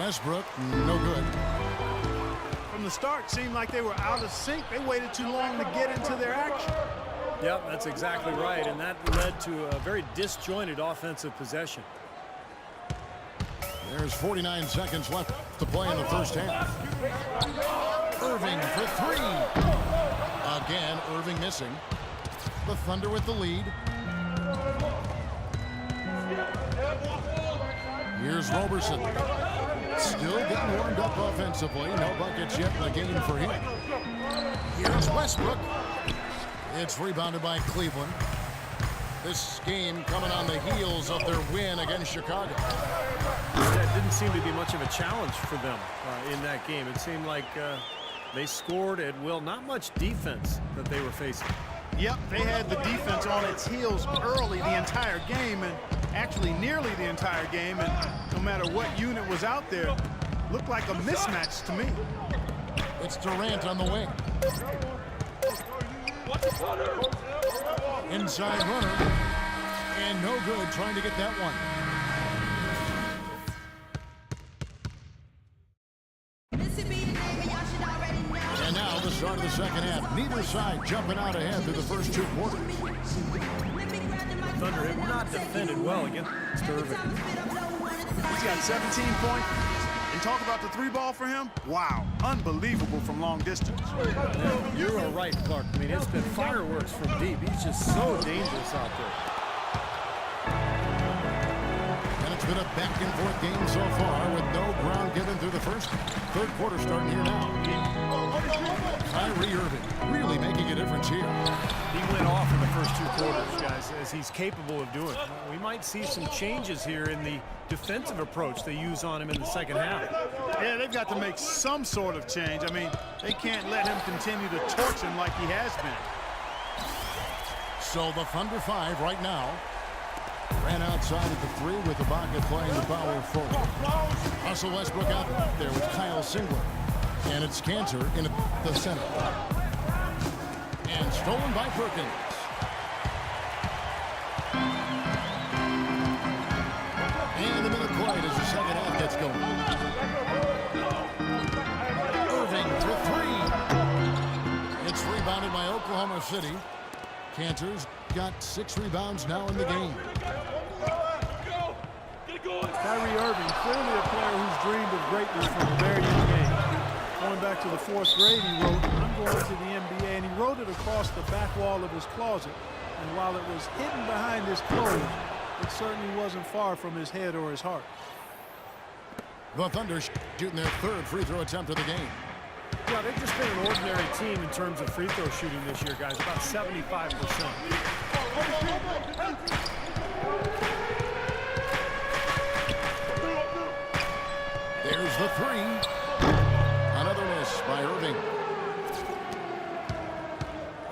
Westbrook, no good. From the start, it seemed like they were out of sync. They waited too long to get into their action. Yep, that's exactly right, and that led to a very disjointed offensive possession. There's 49 seconds left to play in the first half. Irving for three. Again, Irving missing. The Thunder with the lead. Here's Roberson. Still getting warmed up offensively. No buckets yet in the game for him. Here's Westbrook. It's rebounded by Cleveland. This game coming on the heels of their win against Chicago. That didn't seem to be much of a challenge for them in that game. It seemed like they scored at will. Not much defense that they were facing. Yep, they had the defense on its heels early the entire game, and actually nearly the entire game, and no matter what unit was out there, looked like a mismatch to me. It's Durant on the wing. Inside runner, and no good trying to get that one. And now the start of the second half. Neither side jumping out ahead through the first two quarters. Thunder have not defended well against Irving. He's got 17 points. And talk about the three ball for him. Wow, unbelievable from long distance. You are right, Clark. I mean, it's been fireworks from deep. He's just so dangerous out there. And it's been a back-and-forth game so far with no ground given through the third quarter starting here now. Kyrie Irving really making a difference here. He went off in the first two quarters, guys, as he's capable of doing. We might see some changes here in the defensive approach they use on him in the second half. Yeah, they've got to make some sort of change. I mean, they can't let him continue to torch him like he has been. So the Thunder 5 right now. Ran outside at the three with Ibaka playing the power forward. Russell Westbrook out there with Kyle Singler. And it's Cantor in the center. And stolen by Perkins. And the minute played as the second half gets going. Irving for three. It's rebounded by Oklahoma City. Cantor's got 6 rebounds now in the game. Kyrie Irving, clearly a player who's dreamed of greatness from a very young age. Going back to the 4th grade, he wrote, "I'm going to the NBA," and he wrote it across the back wall of his closet. And while it was hidden behind his clothes, it certainly wasn't far from his head or his heart. The Thunder shooting their 3rd free throw attempt of the game. Yeah, they've just been an ordinary team in terms of free throw shooting this year, guys. About 75%. There's the three. Another miss by Irving.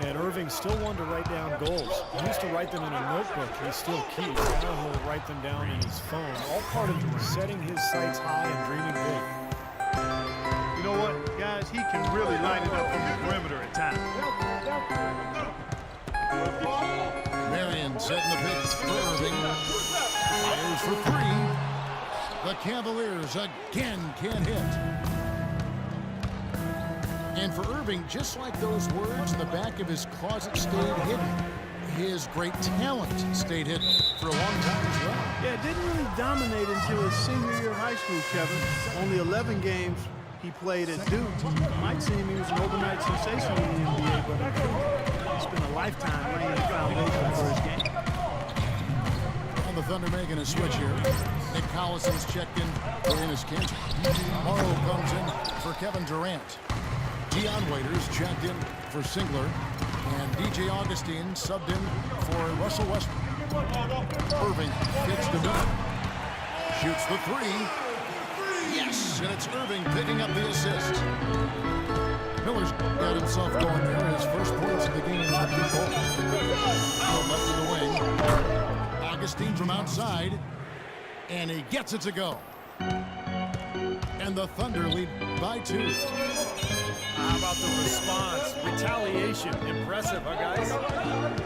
And Irving still wanted to write down goals. He used to write them in a notebook. He still keeps. Now he'll write them down in his phone. All part of setting his sights high and dreaming big. You know what, guys? He can really light it up from the perimeter at times. Marion setting the pitch for Irving. Fires for three. The Cavaliers again can't hit. And for Irving, just like those words in the back of his closet stayed hidden, his great talent stayed hidden for a long time as well. Yeah, it didn't really dominate until his senior year of high school, Kevin. Only 11 games he played at Duke. It might seem he was an overnight sensation in the NBA, but it's been a lifetime laying the foundation for his game. And the Thunder making a switch here. Nick Collison's checked in for Enes Kanter. Morrow comes in for Kevin Durant. Dion Waiters checked in for Singler. And DJ Augustine subbed in for Russell Westbrook. Irving gets the middle. Shoots the three. Yes, and it's Irving picking up the assist. Miller's got himself going there. His first points of the game in the goal. Left of the wing. Augustine from outside. And he gets it to go. And the Thunder lead by 2. How about the response? Retaliation. Impressive, huh, guys?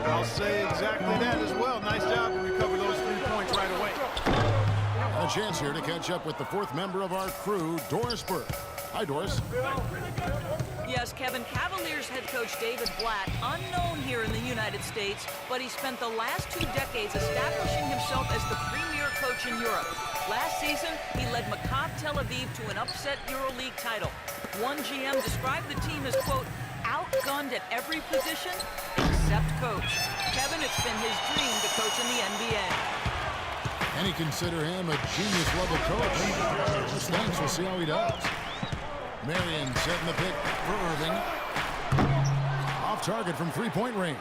I'll say exactly that as well. Nice job to recover those 3 points right away. A chance here to catch up with the fourth member of our crew, Doris Burke. Hi, Doris. Yes, Kevin, Cavaliers head coach David Blatt, unknown here in the United States, but he spent the last 2 decades establishing himself as the premier coach in Europe. Last season, he led Maccabi Tel Aviv to an upset EuroLeague title. One GM described the team as, quote, outgunned at every position except coach. Kevin, it's been his dream to coach in the NBA. And he consider him a genius-level coach. Thanks, we'll see how he does. Marion setting the pick for Irving. Off target from three-point range.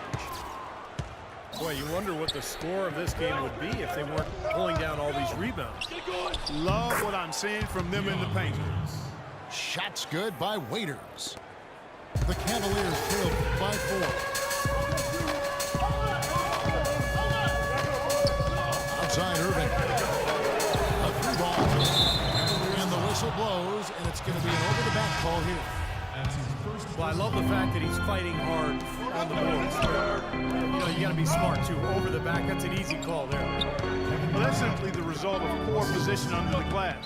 Boy, you wonder what the score of this game would be if they weren't pulling down all these rebounds. Love what I'm seeing from them in the paint. Shots good by Waiters. The Cavaliers trail by 4. Outside Irving. A 3-ball. And the whistle blows, and it's going to be an over-the-back call here. Well, I love the fact that he's fighting hard on the boards. You got to be smart, too. Over the back, that's an easy call there. That's simply the result of poor position under the glass.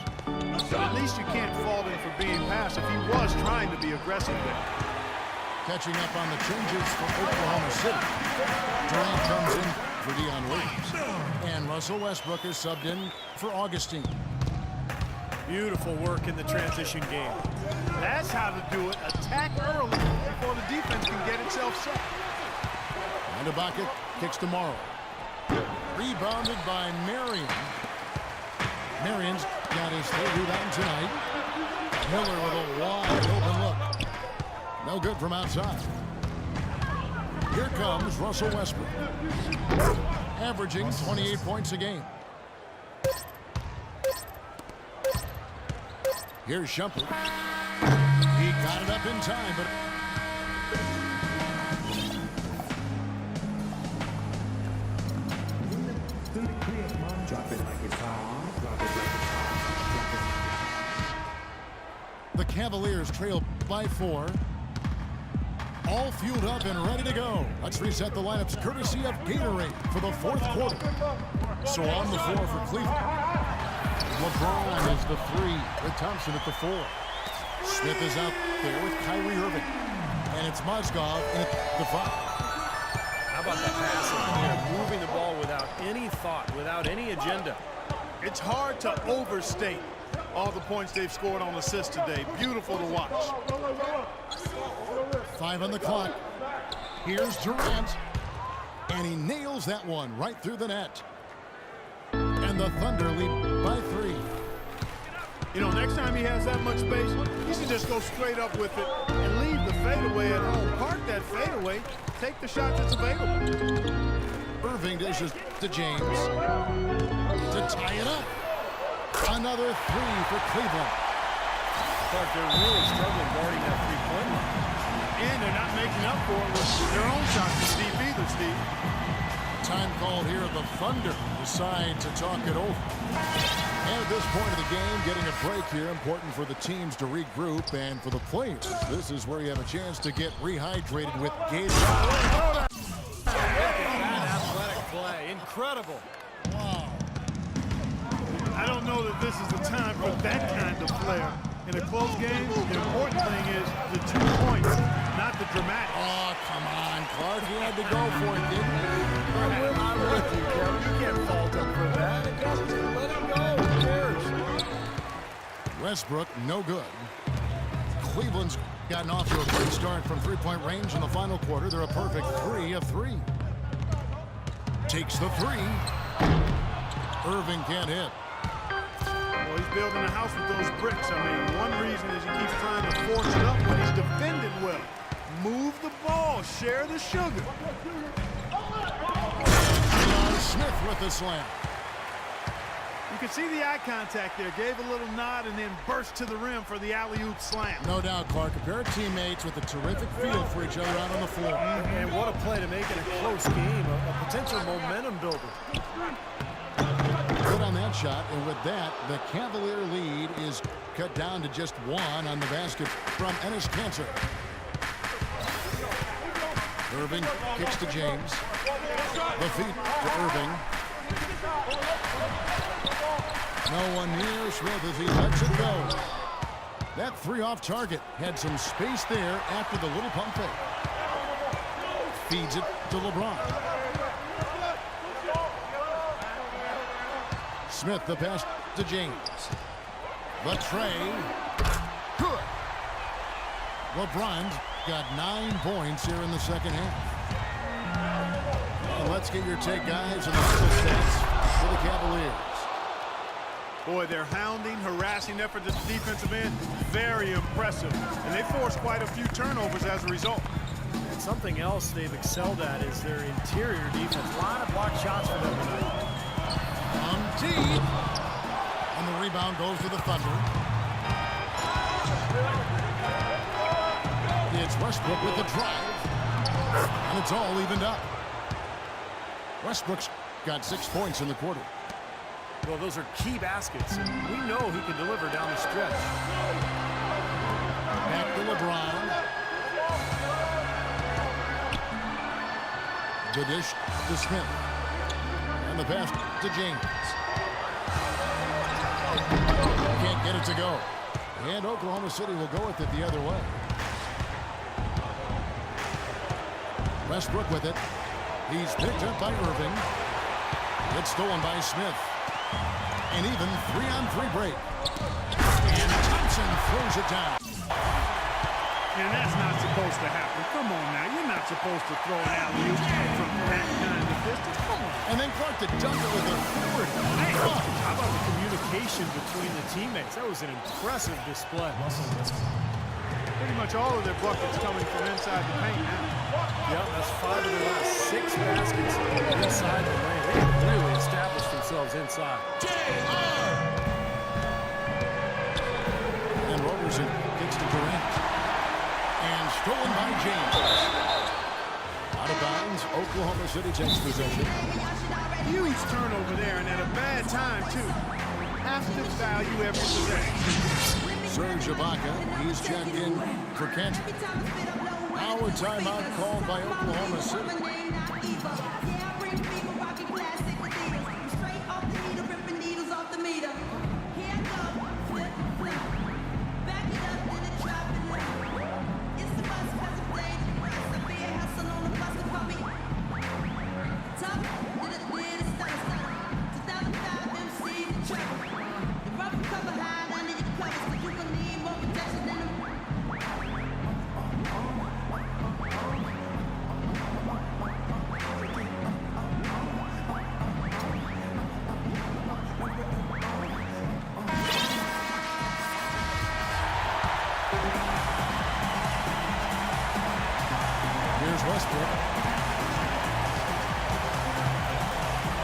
But at least you can't fault him for being passive. He was trying to be aggressive there. Catching up on the changes for Oklahoma City. Durant comes in for Dion Waiters. And Russell Westbrook is subbed in for Augustine. Beautiful work in the transition game. That's how to do it. Attack early before the defense can get itself set. And Ibaka kicks to Morrow. Rebounded by Marion. Marion's got his 3rd rebound tonight. Miller with a wide open look. No good from outside. Here comes Russell Westbrook. Averaging 28 points a game. Here's Shumpert. He got it up in time, but drop it like it's hot. Drop it like it's hot. the Cavaliers trail by 4. All fueled up and ready to go. Let's reset the lineups courtesy of Gatorade for the 4th quarter. So on the floor for Cleveland. LeBron is the 3 with Thompson at the 4. Smith is out there with Kyrie Irving. And it's Mozgov at the 5. How about the passing here? Moving the ball without any thought, without any agenda. It's hard to overstate all the points they've scored on assists today. Beautiful to watch. 5 on the clock. Here's Durant. And he nails that one right through the net. And the Thunder lead by 3. You know, next time he has that much space, he should just go straight up with it and leave the fadeaway at home. Park that fadeaway. Take the shot that's available. Irving dishes to James to tie it up. Another 3 for Cleveland. But they're really struggling guarding that three-point line. And they're not making up for it with their own shots from deep either, Steve. Time called here. The Thunder decide to talk it over. And at this point of the game, getting a break here, important for the teams to regroup, and for the players, this is where you have a chance to get rehydrated with Gatorade. That athletic play, incredible. Wow. I don't know that this is the time for that kind of flair. In a close game, the important thing is the 2 points, not the dramatic. Oh, come on, Clark. He had to go for it, didn't he? I'm with you, Kevin. You can't fault him for that. Just let him go. Who cares? Westbrook, no good. Cleveland's gotten off to a great start from three-point range in the final quarter. They're a perfect 3 of 3. Takes the 3. Irving can't hit. Well, he's building a house with those bricks. I mean, one reason is he keeps trying to force it up, but he's defended well. Move the ball. Share the sugar. Smith with the slam. You can see the eye contact there. Gave a little nod and then burst to the rim for the alley-oop slam. No doubt, Clark. A pair of teammates with a terrific feel for each other out on the floor. And what a play to make it a close game, a potential momentum builder. Good on that shot, and with that, the Cavalier lead is cut down to just 1 on the basket from Enes Kanter. Irving kicks to James. The feed to Irving. No one near Smith as he lets it go. That three off target had some space there after the little pump fake. Feeds it to LeBron. Smith the pass to James. The tray. Good. LeBron's got 9 points here in the second half. And let's get your take, guys, on the mental stats for the Cavaliers. Boy, their hounding, harassing effort at the defensive end, very impressive. And they forced quite a few turnovers as a result. And something else they've excelled at is their interior defense. A lot of blocked shots for them tonight. Deep. And the rebound goes to the Thunder. It's Westbrook with the drive. And it's all evened up. Westbrook's got 6 points in the quarter. Well, those are key baskets. We know he can deliver down the stretch. Back to LeBron. The dish to Smith. And the pass to James. Can't get it to go. And Oklahoma City will go with it the other way. Westbrook with it. He's picked up by Irving. It's stolen by Smith. An even 3-on-3 break. And Thompson throws it down. And that's not supposed to happen. Come on now. You're not supposed to throw an alley-oop from that kind of distance. Come on. And then Clark to dunk it with a forward. Hey, how about the communication between the teammates? That was an impressive display. Pretty much all of their buckets coming from inside the paint now. Yep, that's 5 of the last 6 baskets inside the lane. They really established themselves inside. And Roberson gets to Durant. And stolen by James. Out of bounds, Oklahoma City takes possession. Huge turnover there, and at a bad time, too. Have to value every possession. Serge Ibaka, he's checked in for Kendrick. Now a timeout called by Oklahoma City. Westbrook.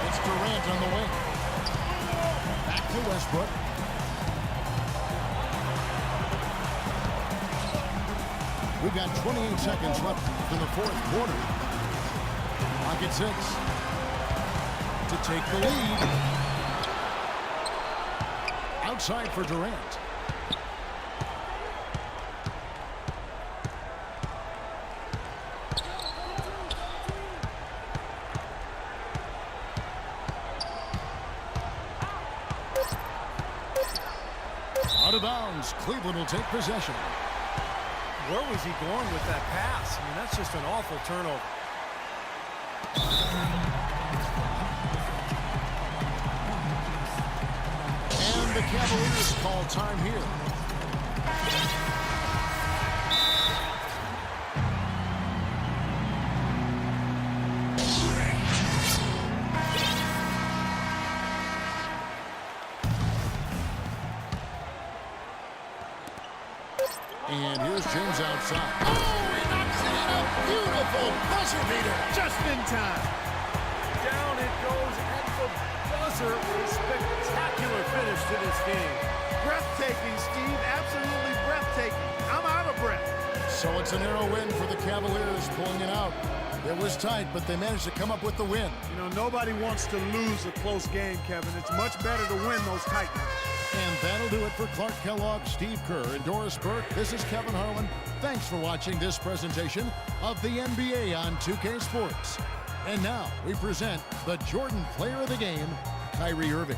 It's Durant on the wing. Back to Westbrook. We've got 28 seconds left in the fourth quarter. Rockets 6 to take the lead. Outside for Durant. Out of bounds. Cleveland will take possession. Where was he going with that pass? I mean, that's just an awful turnover. And the Cavaliers call time here. And here's James outside. Oh, he knocks it in a beautiful buzzer beater. Just in time. Down it goes at the buzzer. A spectacular finish to this game. Breathtaking, Steve. Absolutely breathtaking. I'm out of breath. So it's a narrow win for the Cavaliers, pulling it out. It was tight, but they managed to come up with the win. You know, nobody wants to lose a close game, Kevin. It's much better to win those tight ones. And that'll do it for Clark Kellogg, Steve Kerr, and Doris Burke. This is Kevin Harlan. Thanks for watching this presentation of the NBA on 2K Sports. And now we present the Jordan Player of the Game, Kyrie Irving.